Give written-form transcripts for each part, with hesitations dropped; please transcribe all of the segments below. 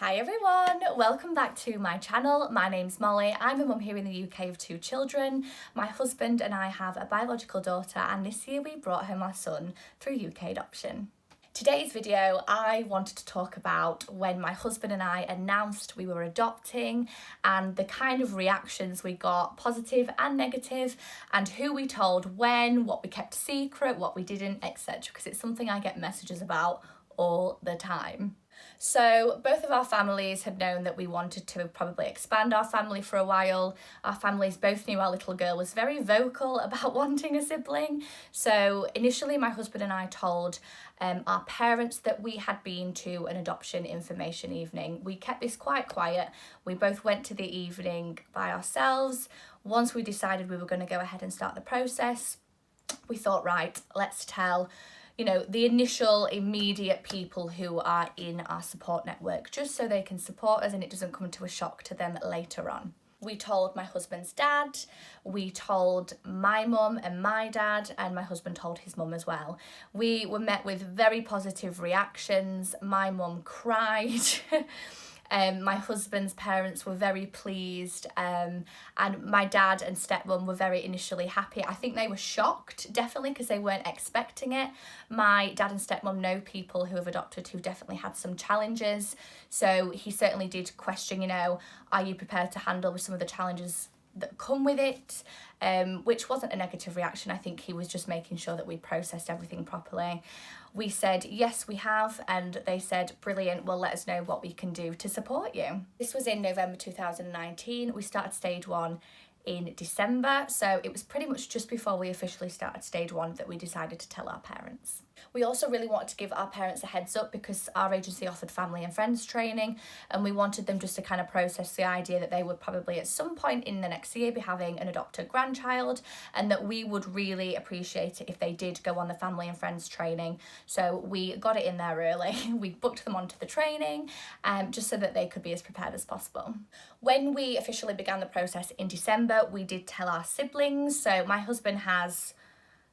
Hi everyone, welcome back to my channel. My name's Molly. I'm a mum here in the UK of 2 children. My husband and I have a biological daughter, and this year we brought home our son through UK adoption. Today's video, I wanted to talk about when my husband and I announced we were adopting and the kind of reactions we got, positive and negative, and who we told when, what we kept secret, what we didn't, etc. because it's something I get messages about all the time. So both of our families had known that we wanted to probably expand our family for a while. Our families both knew our little girl was very vocal about wanting a sibling. So initially my husband and I told our parents that we had been to an adoption information evening. We kept this quite quiet. We both went to the evening by ourselves. Once we decided we were going to go ahead and start the process, we thought, right, let's tell the initial immediate people who are in our support network, just so they can support us and it doesn't come to a shock to them later on. We told my husband's dad, we told my mum and my dad, and my husband told his mum as well. We were met with very positive reactions. My mum cried. My husband's parents were very pleased, and my dad and stepmom were very initially happy. I think they were shocked, definitely, because they weren't expecting it. My dad and stepmom know people who have adopted who definitely had some challenges, so he certainly did question, are you prepared to handle with some of the challenges that come with it, which wasn't a negative reaction. I think he was just making sure that we processed everything properly. We said, yes, we have, and they said, brilliant, well, let us know what we can do to support you. This was in November 2019. We started stage 1 in December, so it was pretty much just before we officially started stage 1 that we decided to tell our parents. We also really wanted to give our parents a heads up because our agency offered family and friends training, and we wanted them just to kind of process the idea that they would probably at some point in the next year be having an adopted grandchild, and that we would really appreciate it if they did go on the family and friends training. So we got it in there early. We booked them onto the training just so that they could be as prepared as possible. When we officially began the process in December, we did tell our siblings. So my husband has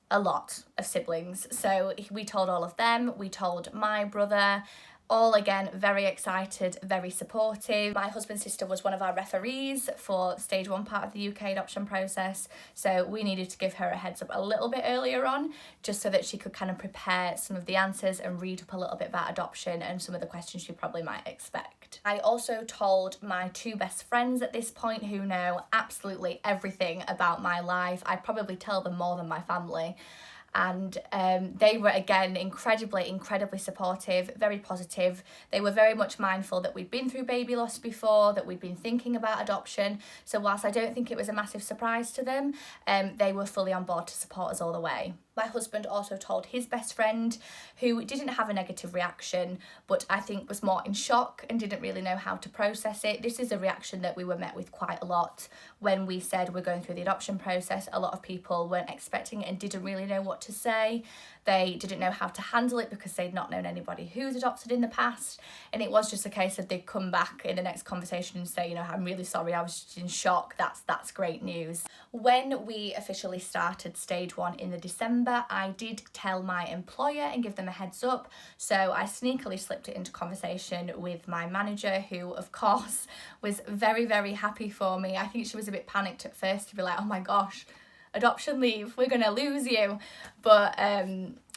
a lot of siblings, so we told all of them. We told my brother, all again very excited, very supportive. My husband's sister was one of our referees for stage 1 part of the UK adoption process, so we needed to give her a heads up a little bit earlier on, just so that she could kind of prepare some of the answers and read up a little bit about adoption and some of the questions she probably might expect. I also told my 2 best friends at this point, who know absolutely everything about my life. I probably tell them more than my family. And they were, again, incredibly supportive, very positive. They were very much mindful that we'd been through baby loss before, that we'd been thinking about adoption. So whilst I don't think it was a massive surprise to them, they were fully on board to support us all the way. My husband also told his best friend, who didn't have a negative reaction, but I think was more in shock and didn't really know how to process it. This is a reaction that we were met with quite a lot when we said we're going through the adoption process. A lot of people weren't expecting it and didn't really know what to say. They didn't know how to handle it because they'd not known anybody who's adopted in the past. And it was just a case of they'd come back in the next conversation and say, I'm really sorry, I was just in shock. That's great news. When we officially started stage 1 in the December, I did tell my employer and give them a heads up. So I sneakily slipped it into conversation with my manager, who of course was very happy for me. I think she was a bit panicked at first to be like, oh my gosh, adoption leave, we're gonna lose you. But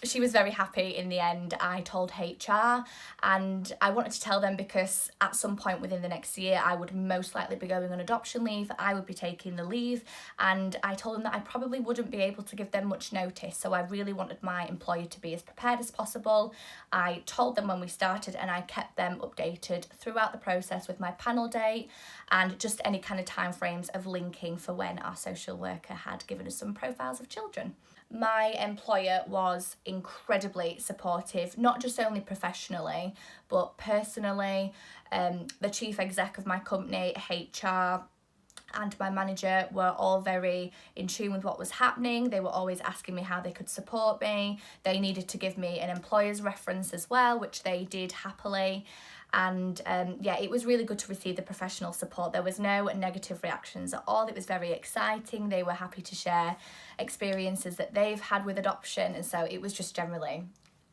she was very happy in the end. I told HR, and I wanted to tell them because at some point within the next year I would most likely be going on adoption leave. I would be taking the leave, and I told them that I probably wouldn't be able to give them much notice, so I really wanted my employer to be as prepared as possible. I told them when we started, and I kept them updated throughout the process with my panel date and just any kind of timeframes of linking for when our social worker had given us some profiles of children. My employer was incredibly supportive, not just only professionally, but personally. The chief exec of my company, HR, and my manager were all very in tune with what was happening. They were always asking me how they could support me. They needed to give me an employer's reference as well, which they did happily. And it was really good to receive the professional support. There was no negative reactions at all. It was very exciting. They were happy to share experiences that they've had with adoption, and so it was just generally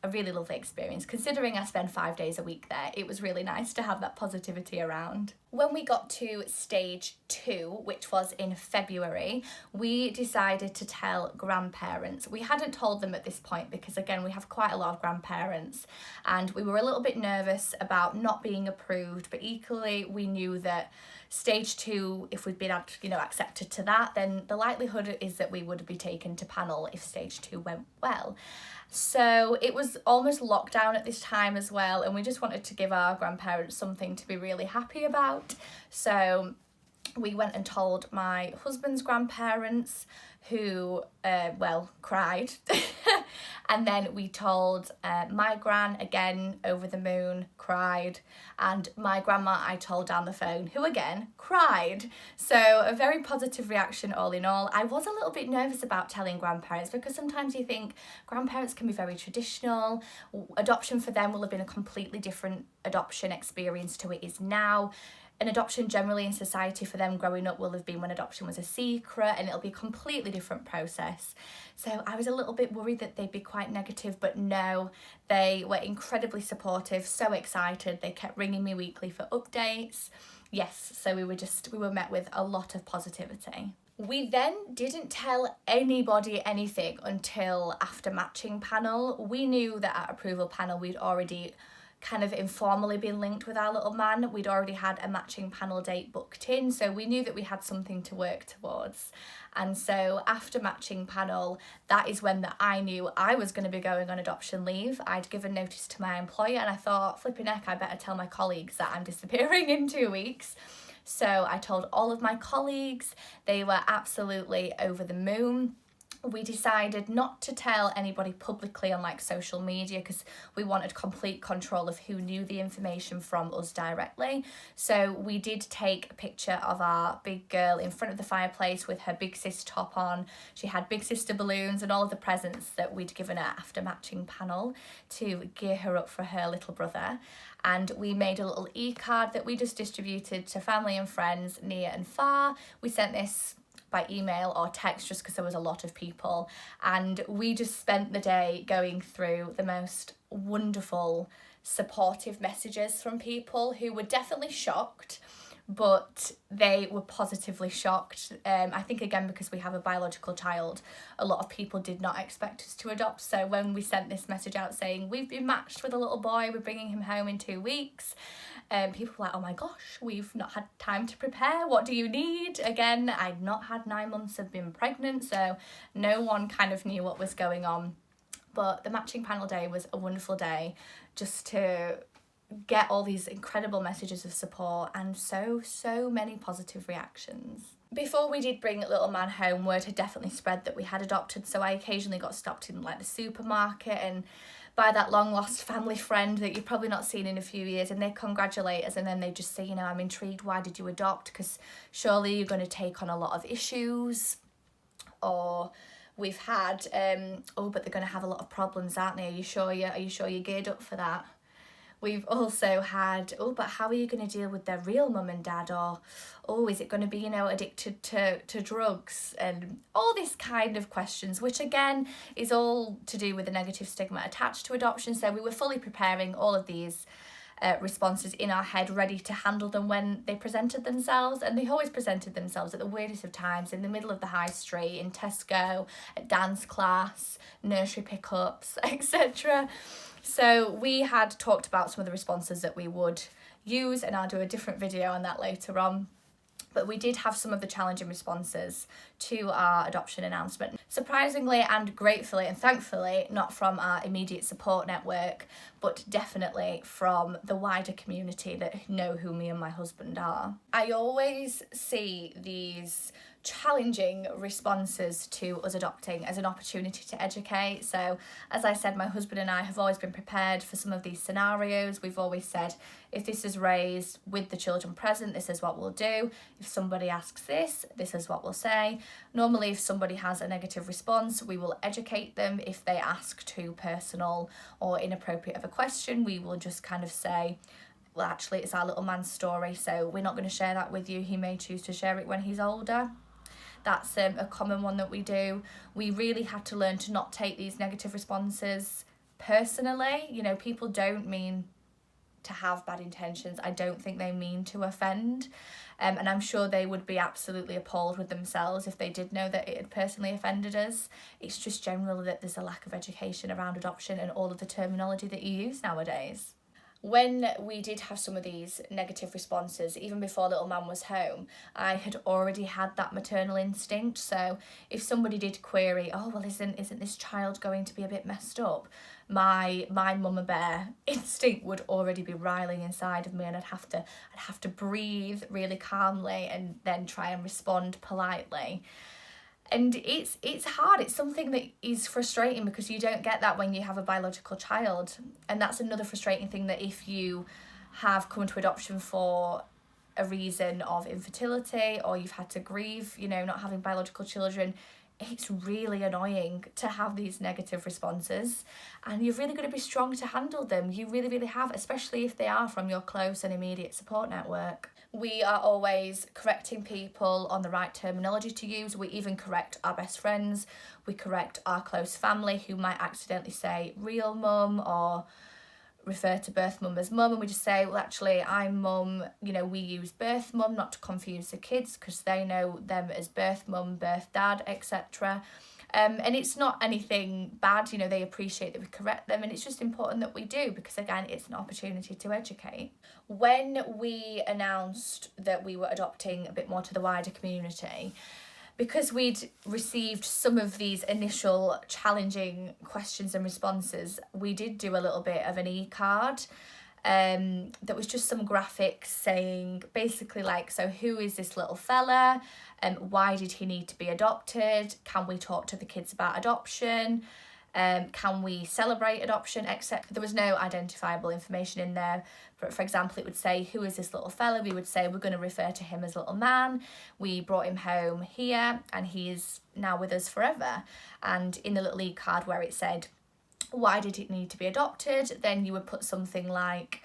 a really lovely experience. Considering I spend 5 days a week there, it was really nice to have that positivity around. When we got to stage 2, which was in February, we decided to tell grandparents. We hadn't told them at this point because, again, we have quite a lot of grandparents and we were a little bit nervous about not being approved, but equally we knew that stage 2, if we'd been accepted to that, then the likelihood is that we would be taken to panel if stage 2 went well. So it was almost lockdown at this time as well, and we just wanted to give our grandparents something to be really happy about. So we went and told my husband's grandparents, who cried. And then we told my gran, again over the moon, cried, and my grandma I told down the phone, who again cried. So a very positive reaction all in all. I was a little bit nervous about telling grandparents because sometimes you think grandparents can be very traditional. Adoption for them will have been a completely different adoption experience to it is now. An adoption generally in society for them growing up will have been when adoption was a secret, and it'll be a completely different process. So I was a little bit worried that they'd be quite negative, but no, they were incredibly supportive, so excited. They kept ringing me weekly for updates. Yes, so we were met with a lot of positivity. We then didn't tell anybody anything until after matching panel. We knew that at approval panel we'd already kind of informally been linked with our little man. We'd already had a matching panel date booked in, so we knew that we had something to work towards. And so after matching panel, that is when I knew I was going to be going on adoption leave. I'd given notice to my employer and I thought, flipping heck, I better tell my colleagues that I'm disappearing in 2 weeks. So I told all of my colleagues. They were absolutely over the moon. We decided not to tell anybody publicly on social media because we wanted complete control of who knew the information from us directly. So we did take a picture of our big girl in front of the fireplace with her big sis top on. She had big sister balloons and all of the presents that we'd given her after matching panel to gear her up for her little brother. And we made a little e-card that we just distributed to family and friends near and far. We sent this by email or text just because there was a lot of people, and we just spent the day going through the most wonderful supportive messages from people who were definitely shocked, but they were positively shocked. I think again because we have a biological child, a lot of people did not expect us to adopt. So when we sent this message out saying we've been matched with a little boy, we're bringing him home in 2 weeks, people were like, oh my gosh, we've not had time to prepare, what do you need? Again, I'd not had 9 months of being pregnant, so no one kind of knew what was going on. But the matching panel day was a wonderful day just to get all these incredible messages of support and so many positive reactions. Before we did bring little man home, word had definitely spread that we had adopted, so I occasionally got stopped in the supermarket and by that long lost family friend that you've probably not seen in a few years, and they congratulate us and then they just say, I'm intrigued, why did you adopt? Because surely you're going to take on a lot of issues. Or we've had, but they're going to have a lot of problems, aren't they? Are you sure you're geared up for that? We've also had, but how are you going to deal with their real mum and dad? Or, is it going to be, addicted to drugs? And all this kind of questions, which again is all to do with the negative stigma attached to adoption. So we were fully preparing all of these responses in our head, ready to handle them when they presented themselves. And they always presented themselves at the weirdest of times, in the middle of the high street, in Tesco, at dance class, nursery pickups, etc. So we had talked about some of the responses that we would use, and I'll do a different video on that later on. But we did have some of the challenging responses to our adoption announcement. Surprisingly and gratefully and thankfully, not from our immediate support network, but definitely from the wider community that know who me and my husband are. I always see these challenging responses to us adopting as an opportunity to educate. So as I said, my husband and I have always been prepared for some of these scenarios. We've always said, if this is raised with the children present, this is what we'll do. If somebody asks this is what we'll say. Normally, if somebody has a negative response, we will educate them. If they ask too personal or inappropriate of a question, we will just kind of say, well, actually, it's our little man's story, so we're not going to share that with you. He may choose to share it when he's older. That's a common one that we do. We really had to learn to not take these negative responses personally, you know, people don't mean to have bad intentions. I don't think they mean to offend. And I'm sure they would be absolutely appalled with themselves if they did know that it had personally offended us. It's just generally that there's a lack of education around adoption and all of the terminology that you use nowadays. When we did have some of these negative responses, even before little man was home, I had already had that maternal instinct. So if somebody did query, oh, well, isn't this child going to be a bit messed up? My mama bear instinct would already be riling inside of me, and I'd have to breathe really calmly and then try and respond politely. And it's hard. It's something that is frustrating because you don't get that when you have a biological child. And that's another frustrating thing, that if you have come to adoption for a reason of infertility, or you've had to grieve, you know, not having biological children, it's really annoying to have these negative responses, and you've really got to be strong to handle them. You really, really have, especially if they are from your close and immediate support network. We are always correcting people on the right terminology to use. We even correct our best friends. We correct our close family who might accidentally say real mum or refer to birth mum as mum, and we just say, well, actually, I'm mum. You know, we use birth mum not to confuse the kids because they know them as birth mum, birth dad, etc. And it's not anything bad, you know, they appreciate that we correct them, and it's just important that we do because, again, it's an opportunity to educate. When we announced that we were adopting a bit more to the wider community, because we'd received some of these initial challenging questions and responses, we did do a little bit of an e-card that was just some graphics saying basically like, so who is this little fella? Why did he need to be adopted? Can we talk to the kids about adoption? Can we celebrate adoption, etc. There was no identifiable information in there. But for example, it would say, who is this little fella? We would say, we're going to refer to him as little man. We brought him home here and he is now with us forever. And in the little e-card where it said, why did it need to be adopted? Then you would put something like,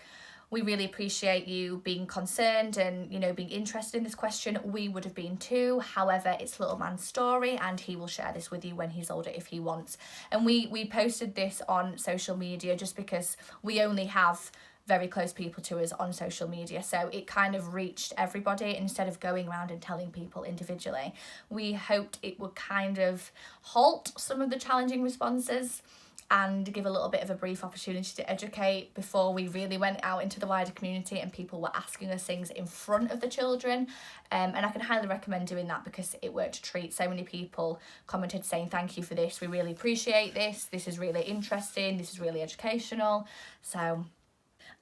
we really appreciate you being concerned and, you know, being interested in this question. We would have been too. However, it's little man's story and he will share this with you when he's older if he wants. And we posted this on social media just because we only have very close people to us on social media, so it kind of reached everybody instead of going around and telling people individually. We hoped it would kind of halt some of the challenging responses and give a little bit of a brief opportunity to educate before we really went out into the wider community and people were asking us things in front of the children. And I can highly recommend doing that because it worked a treat. So many people commented saying, thank you for this, we really appreciate this is really interesting, this is really educational. So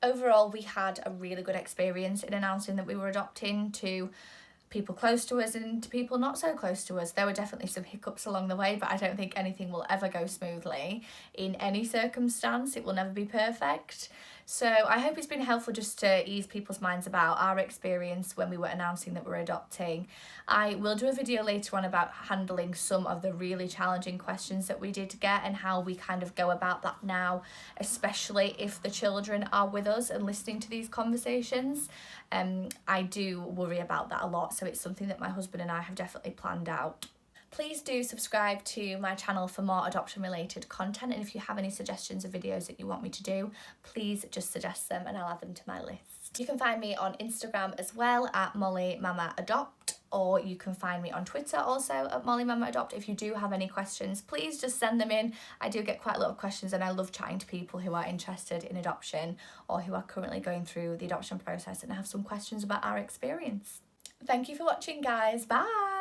overall, we had a really good experience in announcing that we were adopting to people close to us and to people not so close to us. There were definitely some hiccups along the way, but I don't think anything will ever go smoothly in any circumstance. It will never be perfect. So I hope it's been helpful just to ease people's minds about our experience when we were announcing that we're adopting. I will do a video later on about handling some of the really challenging questions that we did get and how we kind of go about that now, especially if the children are with us and listening to these conversations. I do worry about that a lot, so it's something that my husband and I have definitely planned out. Please do subscribe to my channel for more adoption related content, and if you have any suggestions of videos that you want me to do, please just suggest them and I'll add them to my list. You can find me on Instagram as well at MollyMamaAdopt, or you can find me on Twitter also at MollyMamaAdopt. If you do have any questions, please just send them in. I do get quite a lot of questions and I love chatting to people who are interested in adoption or who are currently going through the adoption process and have some questions about our experience. Thank you for watching, guys. Bye!